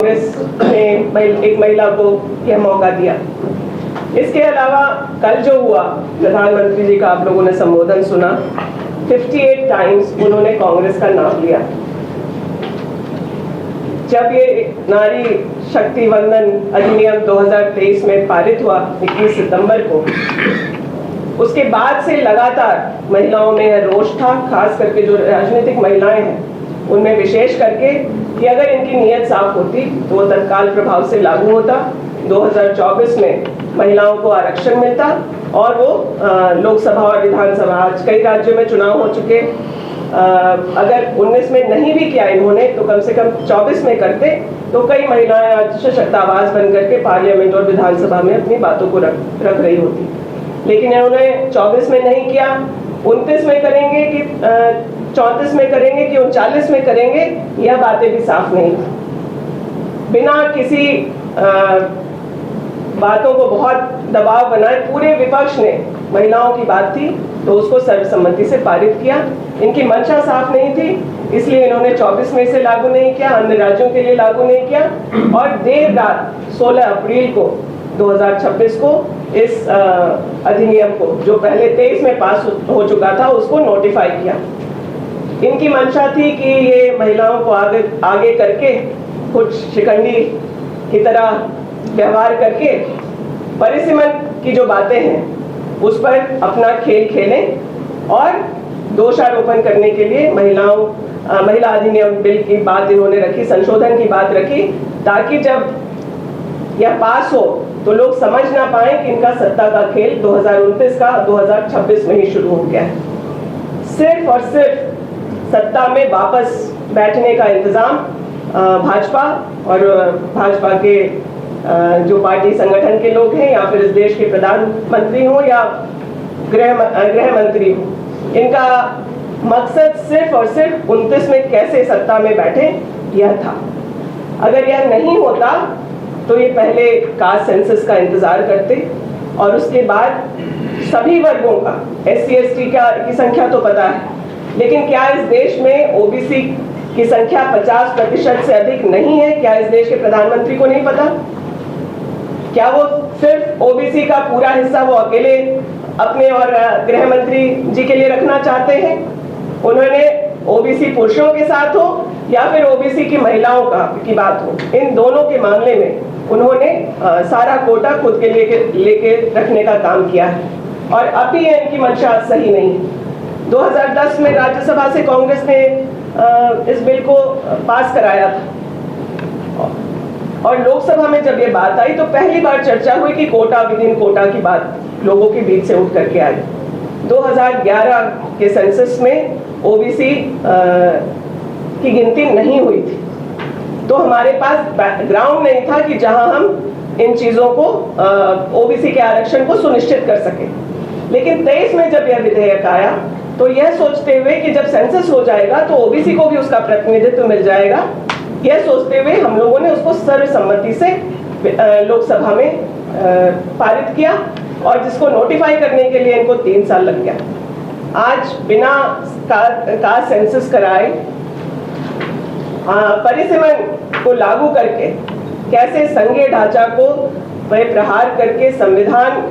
कांग्रेस ने एक महिला को यह मौका दिया। इसके अलावा कल जो हुआ, प्रधानमंत्री जी का आप लोगों ने संबोधन सुना, 58 टाइम्स उन्होंने कांग्रेस का नाम लिया। जब ये नारी शक्ति वंदन अधिनियम 2023 में पारित हुआ 21 सितंबर को, उसके बाद से लगातार महिलाओं में यह रोष था, खास करके जो राजनीतिक महिलाएं हैं उनमें विशेष करके, कि अगर इनकी नीयत साफ होती तो वो तत्काल प्रभाव से लागू होता। 2024 में महिलाओं को आरक्षण मिलता और वो लोकसभा और विधानसभा, आज कई राज्यों में चुनाव हो चुके, अगर 19 में नहीं भी किया इन्होंने तो कम से कम 24 में करते तो कई महिलाएं आज सशक्त आवाज बन करके पार्लियामेंट और विधानसभा में अपनी बातों को रख रही होती। लेकिन इन्होंने 24 में नहीं किया, 29 में करेंगे कि 34 में करेंगे कि 39 में करेंगे, यह बातें भी साफ नहीं। बिना किसी बातों को बहुत दबाव बनाए पूरे विपक्ष ने, महिलाओं की बात थी तो उसको सर्वसम्मति से पारित किया। इनकी मंशा साफ नहीं थी, इसलिए इन्होंने 24 में इसे लागू नहीं किया, अन्य राज्यों के लिए लागू नहीं किया और देर रात 16 अप्रैल को 2026 को इस अधिनियम को, जो पहले 23 में पास हो चुका था, उसको नोटिफाई किया। इनकी मंशा थी कि ये महिलाओं को आगे करके कुछ शिकंडी की तरह व्यवहार करके परिसीमन की जो बातें हैं उस पर अपना खेल खेलें और दोषारोपण करने के लिए महिला अधिनियम बिल की बात इन्होंने रखी, संशोधन की बात रखी, ताकि जब यह पास हो तो लोग समझ ना पाए कि इनका सत्ता का खेल 2029 का 2026 में ही शुरू हो गया है। सिर्फ और सिर्फ सत्ता में वापस बैठने का इंतजाम भाजपा और भाजपा के जो पार्टी संगठन के लोग हैं या फिर इस देश के प्रधानमंत्री हो या गृह मंत्री हो, इनका मकसद सिर्फ और सिर्फ 29 में कैसे सत्ता में बैठे यह था। अगर यह नहीं होता तो ये पहले कास्ट सेंसस का इंतजार करते और उसके बाद सभी वर्गों का, SC ST की संख्या तो पता है, लेकिन क्या इस देश में OBC की संख्या 50% से अधिक नहीं है? क्या इस देश के प्रधानमंत्री को नहीं पता? क्या वो सिर्फ OBC का पूरा हिस्सा वो अकेले अपने और गृह मंत्री जी के लिए रखना चाहते हैं? उन्होंने OBC पुरुषों के साथ हो या फिर OBC की महिलाओं की बात हो, इन दोनों के मामले में उन्होंने सारा कोटा खुद के लेके रखने का काम किया है और अभी इनकी मंशा सही नहीं है। 2010 में राज्यसभा से कांग्रेस ने इस बिल को पास कराया था और लोकसभा में जब ये बात आई तो पहली बार चर्चा हुई कि कोटा विद इन कोटा की बात लोगों के बीच से उठ करके आई। 2011 के सेंसस में OBC की गिनती नहीं हुई थी, तो हमारे पास बैकग्राउंड नहीं था कि जहां हम इन चीजों को OBC के आरक्षण को सुनिश्चित कर सके। लेकिन 23 में जब यह विधेयक आया तो यह सोचते हुए कि जब सेंसस हो जाएगा तो OBC को भी उसका प्रतिनिधित्व मिल जाएगा, यह सोचते हुए हम लोगों ने उसको सर्वसम्मति से लोकसभा में पारित किया और जिसको नोटिफाई करने के लिए इनको 3 साल लग गया। आज बिना कास्ट सेंसस कराए परिसीमन को लागू करके कैसे संघीय ढांचा को वह प्रहार करके संविधान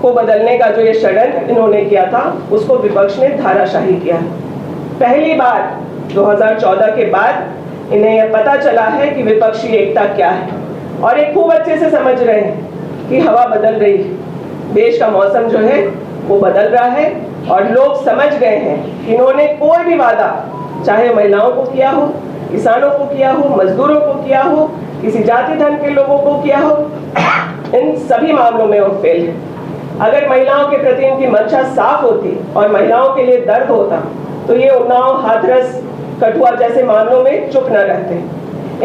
को बदलने का जो ये षड्यंत्र इन्होंने किया था उसको विपक्ष ने धाराशाही किया। पहली बार 2014 के बाद इन्हें यह पता चला है कि विपक्षी एकता क्या है और ये खूब अच्छे से समझ रहे हैं कि हवा बदल रही है, देश का मौसम जो है वो बदल रहा है और लोग समझ गए हैं कि इन्होंने कोई भी वादा, चाहे महिलाओं को किया हो, किसानों को किया हो, मजदूरों को किया हो, किसी जाति धर्म के लोगों को किया हो, इन सभी मामलों में वो फेल है। अगर महिलाओं के प्रति इनकी मंशा साफ होती और महिलाओं के लिए दर्द होता तो ये उन्नाव, हाथरस, कठुआ जैसे मामलों में चुप न रहते।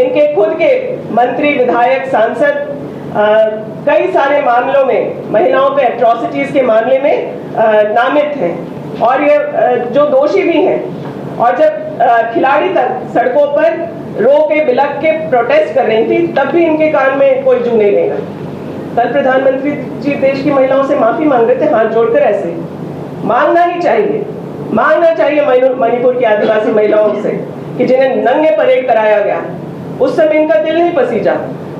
इनके खुद के मंत्री, विधायक, सांसद कई सारे मामलों में, महिलाओं पे एट्रोसिटीज के मामले में नामित हैं और ये जो दोषी भी हैं। और जब खिलाड़ी तक सड़कों पर रो के बिलख के प्रोटेस्ट कर रही थी तब भी इनके कान में कोई जू नहीं लेगा। कल प्रधानमंत्री जी देश की महिलाओं से माफी मांग रहे थे, हाथ जोड़कर ऐसे मांगना ही चाहिए, मांगना चाहिए मणिपुर की आदिवासी महिलाओं से कि जिन्हें नंगे परेड कराया गया, उस समय इनका दिल नहीं पसीजा।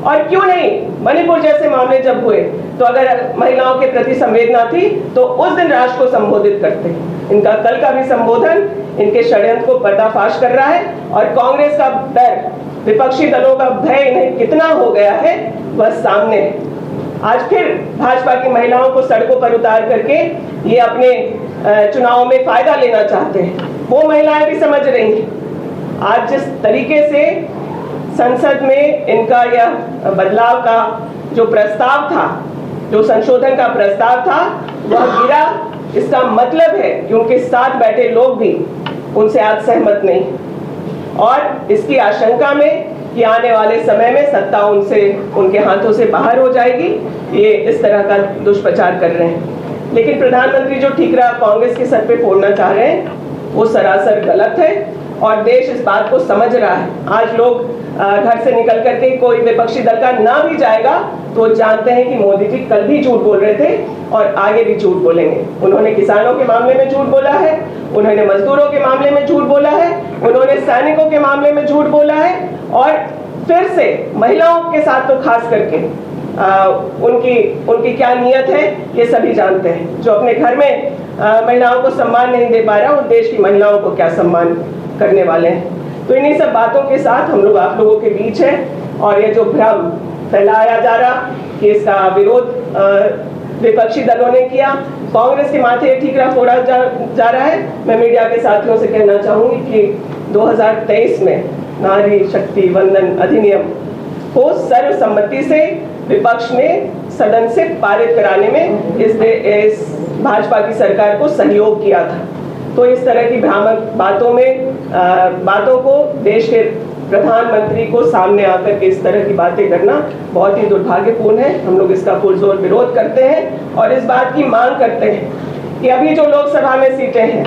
और क्यों नहीं, मणिपुर जैसे मामले जब हुए तो अगर महिलाओं के प्रति संवेदना थी तो उस दिन राष्ट्र को संबोधित करते। इनका कल का भी संबोधन इनके षड्यंत्र को पर्दाफाश कर रहा है और कांग्रेस का डर, विपक्षी दलों का भय इन्हें कितना हो गया है वह सामने है। आज फिर भाजपा की महिलाओं को सड़कों पर उतार करके ये अपने चुनाव में फायदा लेना चाहते हैं। वो महिलाएं भी समझ रही हैं। आज जिस तरीके से संसद में इनका यह बदलाव का जो प्रस्ताव था, जो संशोधन का प्रस्ताव था, वह गिरा, इसका मतलब है कि उनके साथ बैठे लोग भी उनसे आज सहमत नहीं और इसकी आशंका में कि आने वाले समय में सत्ता उनके हाथों से बाहर हो जाएगी, ये इस तरह का दुष्प्रचार कर रहे हैं। लेकिन प्रधानमंत्री जो ठीकरा कांग्रेस के सर पे फोड़ना चाह रहे हैं वो सरासर गलत है और देश इस बात को समझ रहा है। आज लोग घर से निकल करके कोई विपक्षी दल का ना भी जाएगा तो जानते हैं कि मोदी जी कल भी झूठ बोल रहे थे और आगे भी झूठ बोलेंगे। उन्होंने किसानों के मामले में झूठ बोला है, उन्होंने मजदूरों के मामले में झूठ बोला है, उन्होंने सैनिकों के मामले में झूठ बोला है और फिर से महिलाओं के साथ तो खास करके उनकी क्या नीयत है ये सभी जानते हैं। जो अपने घर में महिलाओं को सम्मान नहीं दे पा रहा, वो देश की महिलाओं को क्या सम्मान करने वाले हैं। तो इन्हीं सब बातों के साथ हम लोग आप लोगों के बीच है और ये जो भ्रम फैलाया जा रहा कि इसका विरोध विपक्षी दलों ने किया, कांग्रेस के माथे ठीकरा फोड़ा जा रहा है। मैं मीडिया के साथियों से कहना चाहूंगी कि 2023 में नारी शक्ति वंदन अधिनियम को सर्वसम्मति से विपक्ष ने सदन से पारित कराने में इस भाजपा की सरकार को सहयोग किया था। तो इस तरह की भ्रामक बातों को देश के प्रधानमंत्री को सामने आकर के इस तरह की बातें करना बहुत ही दुर्भाग्यपूर्ण है। हम लोग इसका पुरजोर विरोध करते हैं और इस बात की मांग करते हैं कि अभी जो लोकसभा में सीटें हैं,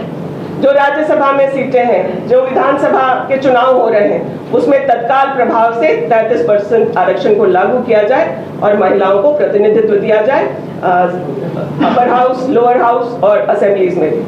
जो राज्यसभा में सीटें हैं, जो विधानसभा के चुनाव हो रहे हैं, उसमें तत्काल प्रभाव से 33% आरक्षण को लागू किया जाए और महिलाओं को प्रतिनिधित्व दिया जाए अपर हाउस, लोअर हाउस और असेंबलीज में भी।